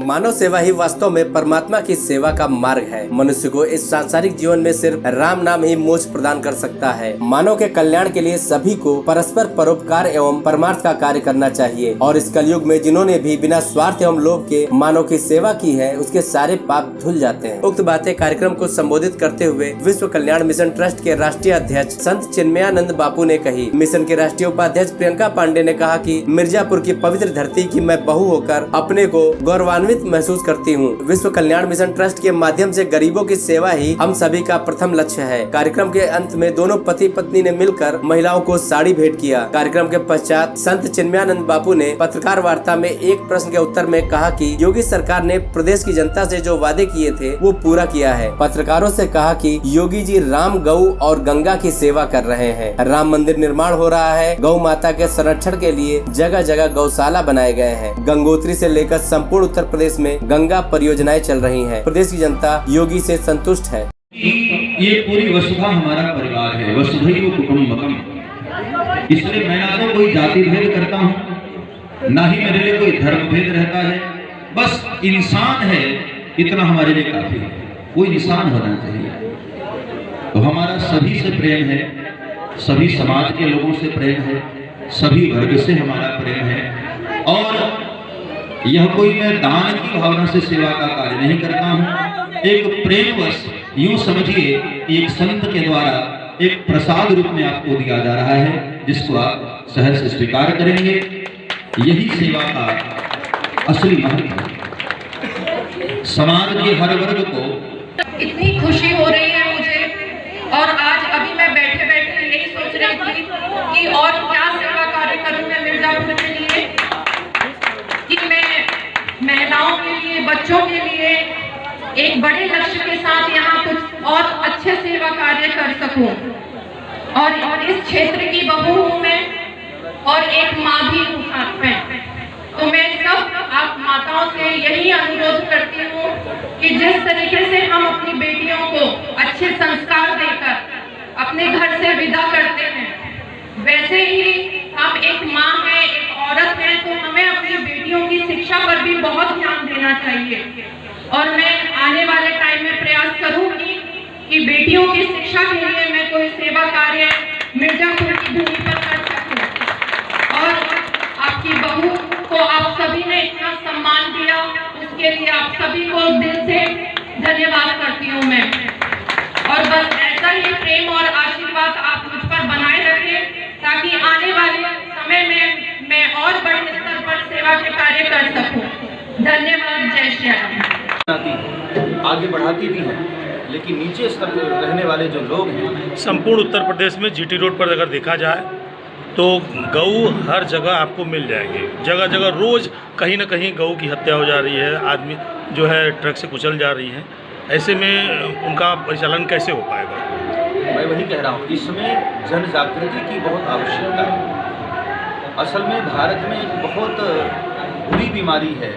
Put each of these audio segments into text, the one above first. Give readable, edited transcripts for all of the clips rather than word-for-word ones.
मानव सेवा ही वास्तव में परमात्मा की सेवा का मार्ग है। मनुष्य को इस सांसारिक जीवन में सिर्फ राम नाम ही मोक्ष प्रदान कर सकता है। मानव के कल्याण के लिए सभी को परस्पर परोपकार एवं परमार्थ का कार्य करना चाहिए और इस कलयुग में जिन्होंने भी बिना स्वार्थ एवं लोभ के मानव की सेवा की है उसके सारे पाप धुल जाते हैं। उक्त बातें कार्यक्रम को संबोधित करते हुए विश्व कल्याण मिशन ट्रस्ट के राष्ट्रीय अध्यक्ष संत चिन्मयानंद बापू ने कही। मिशन के राष्ट्रीय उपाध्यक्ष प्रियंका पांडे ने कहा कि मिर्जापुर की पवित्र धरती की मैं बहू होकर अपने को गौरवान्वित महसूस करती हूँ। विश्व कल्याण मिशन ट्रस्ट के माध्यम से गरीबों की सेवा ही हम सभी का प्रथम लक्ष्य है। कार्यक्रम के अंत में दोनों पति पत्नी ने मिलकर महिलाओं को साड़ी भेंट किया। कार्यक्रम के पश्चात संत चिन्मयानंद बापू ने पत्रकार वार्ता में एक प्रश्न के उत्तर में कहा कि योगी सरकार ने प्रदेश की जनता से जो वादे किए थे वो पूरा किया है। पत्रकारों से कहा कि योगी जी राम, गौ और गंगा की सेवा कर रहे हैं। राम मंदिर निर्माण हो रहा है। गौ माता के संरक्षण के लिए जगह जगह गौशाला बनाए गए हैं। गंगोत्री से लेकर संपूर्ण उत्तर प्रदेश में गंगा परियोजनाएं चल रही हैं। प्रदेश की जनता योगी से संतुष्ट है। ये पूरी वसुधा हमारा परिवार है, वसुधैव कुटुंबकम। इसलिए मैं ना तो कोई जाति भेद करता हूँ, ना ही मेरे लिए कोई धर्म भेद रहता है। बस इंसान है, इतना हमारे लिए काफी है। कोई इंसान होना चाहिए। तो हमारा सभी से प्रेम है, सभी समाज के लोगों से प्रेम है, सभी वर्ग से हमारा प्रेम है। और यह कोई मैं दान की भावना से सेवा का कार्य नहीं करता हूँ। एक प्रेमवश यूं समझिए, एक संत के द्वारा एक प्रसाद रूप में आपको दिया जा रहा है, जिसको आप सहर्ष से स्वीकार करेंगे। यही सेवा का असली महत्व है। समाज के हर वर्ग को इतनी खुशी हो रही है मुझे, और आज अभी मैं बैठे बैठे यही सोच रही थी कि और क्या सेवा कार्य करूं मैं मिर्जापुर के लिए, कि मैं महिलाओं के लिए, बच्चों के लिए एक बड़े लक्ष्य के साथ यहाँ कुछ और अच्छे सेवा कार्य कर सकूं। और इस क्षेत्र की बहू हूँ मैं, और एक माँ भी हूँ साथ में। तो मैं सब आप माताओं से यही अनुरोध करती हूँ कि जिस तरीके से हम अपनी बेटियों को अच्छे संस्कार देकर अपने घर से विदा करते हैं, वैसे ही हम एक माँ हैं, एक औरत हैं, तो हमें अपनी बेटियों की शिक्षा पर भी बहुत ध्यान देना चाहिए। और मैं आने वाले टाइम में प्रयास करूंगी कि बेटियों की शिक्षा के लिए मैं कोई सेवा कार्य मिर्जापुर की भूमि पर कर सकूं। और आपकी बहू को आप सभी ने इतना सम्मान दिया, उसके लिए आप सभी को दिल से धन्यवाद करती हूँ मैं। और बस ऐसा ही प्रेम और आशीर्वाद आप मुझ पर बनाए रखें, ताकि आने वाले समय में मैं और बड़े स्तर पर सेवा के कार्य कर सकूं। धन्यवाद। जय श्री राम। आगे बढ़ाती भी है, लेकिन नीचे स्तर पर रहने वाले जो लोग हैं, संपूर्ण उत्तर प्रदेश में जीटी रोड पर अगर देखा जाए तो गऊ हर जगह आपको मिल जाएंगे। जगह जगह रोज़ कहीं ना कहीं गऊ की हत्या हो जा रही है, आदमी जो है ट्रक से कुचल जा रही है। ऐसे में उनका परिचालन कैसे हो पाएगा? मैं वही कह रहा हूँ, इसमें जन जागृति की बहुत आवश्यकता है। असल में भारत में एक बहुत बुरी बीमारी है,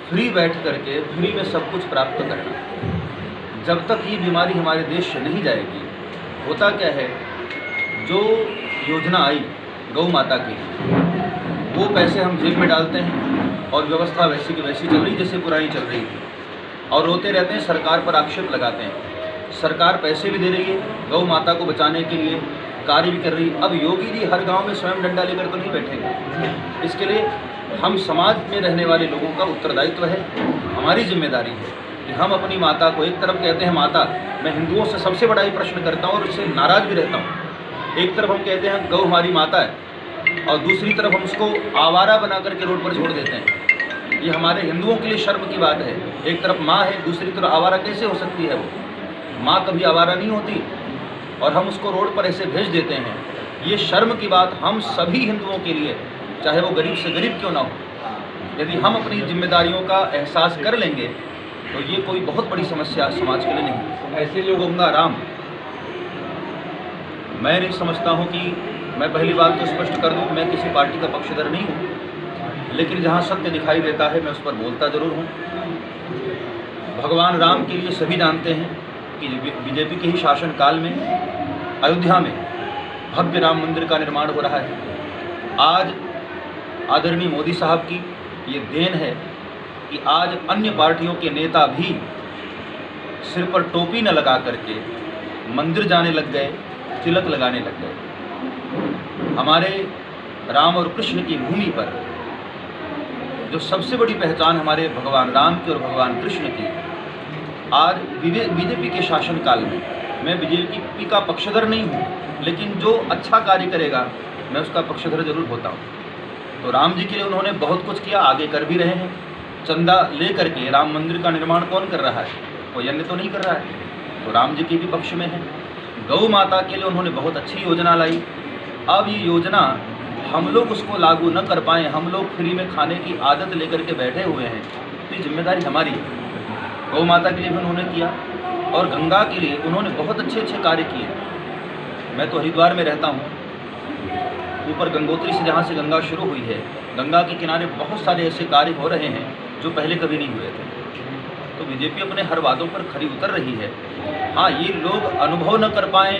फ्री बैठ करके फ्री में सब कुछ प्राप्त करना। जब तक ये बीमारी हमारे देश से नहीं जाएगी, होता क्या है, जो योजना आई गौ माता की, वो पैसे हम जेब में डालते हैं और व्यवस्था वैसी की वैसी चल रही जैसे पुरानी चल रही थी, और रोते रहते हैं, सरकार पर आक्षेप लगाते हैं। सरकार पैसे भी दे रही है, गौ माता को बचाने के लिए कार्य भी कर रही है। अब योगी जी हर गांव में स्वयं डंडा लेकर तो नहीं बैठेंगे। इसके लिए हम समाज में रहने वाले लोगों का उत्तरदायित्व है, हमारी जिम्मेदारी है कि हम अपनी माता को, एक तरफ कहते हैं माता, मैं हिंदुओं से सबसे बड़ा ही प्रश्न करता हूँ और इससे नाराज़ भी रहता हूँ। एक तरफ हम कहते हैं गौ हमारी माता है, और दूसरी तरफ हम उसको आवारा बना करके रोड पर छोड़ देते हैं। ये हमारे हिंदुओं के लिए शर्म की बात है। एक तरफ माँ है, दूसरी तरफ आवारा कैसे हो सकती है? वो माँ कभी आवारा नहीं होती, और हम उसको रोड पर ऐसे भेज देते हैं। ये शर्म की बात हम सभी हिंदुओं के लिए, चाहे वो गरीब से गरीब क्यों ना हो, यदि हम अपनी जिम्मेदारियों का एहसास कर लेंगे तो ये कोई बहुत बड़ी समस्या समाज के लिए नहीं। ऐसे लोगों का राम, मैं नहीं समझता हूँ कि, मैं पहली बात तो स्पष्ट कर दूँ, मैं किसी पार्टी का पक्षधर नहीं हूँ, लेकिन जहाँ सत्य दिखाई देता है मैं उस पर बोलता ज़रूर हूँ। भगवान राम के लिए सभी जानते हैं कि बीजेपी के ही शासनकाल में अयोध्या में भव्य राम मंदिर का निर्माण हो रहा है। आज आदरणीय मोदी साहब की ये देन है कि आज अन्य पार्टियों के नेता भी सिर पर टोपी न लगा करके मंदिर जाने लग गए, तिलक लगाने लग गए। हमारे राम और कृष्ण की भूमि पर जो सबसे बड़ी पहचान हमारे भगवान राम की और भगवान कृष्ण की, आज बीजेपी के शासनकाल में, मैं बीजेपी का पक्षधर नहीं हूँ, लेकिन जो अच्छा कार्य करेगा मैं उसका पक्षधर जरूर होता हूँ। तो राम जी के लिए उन्होंने बहुत कुछ किया, आगे कर भी रहे हैं। चंदा ले करके राम मंदिर का निर्माण कौन कर रहा है? कोई अन्य तो नहीं कर रहा है, तो राम जी के भी पक्ष में है। गौ माता के लिए उन्होंने बहुत अच्छी योजना लाई। अब ये योजना हम लोग उसको लागू न कर पाएँ, हम लोग फ्री में खाने की आदत लेकर के बैठे हुए हैं, तो ये जिम्मेदारी हमारी है। गौ माता के लिए भी उन्होंने किया और गंगा के लिए उन्होंने बहुत अच्छे अच्छे कार्य किए। मैं तो हरिद्वार में रहता हूँ, ऊपर गंगोत्री से जहाँ से गंगा शुरू हुई है, गंगा के किनारे बहुत सारे ऐसे कार्य हो रहे हैं जो पहले कभी नहीं हुए थे। तो बीजेपी अपने हर वादों पर खरी उतर रही है। हाँ, ये लोग अनुभव न कर पाएँ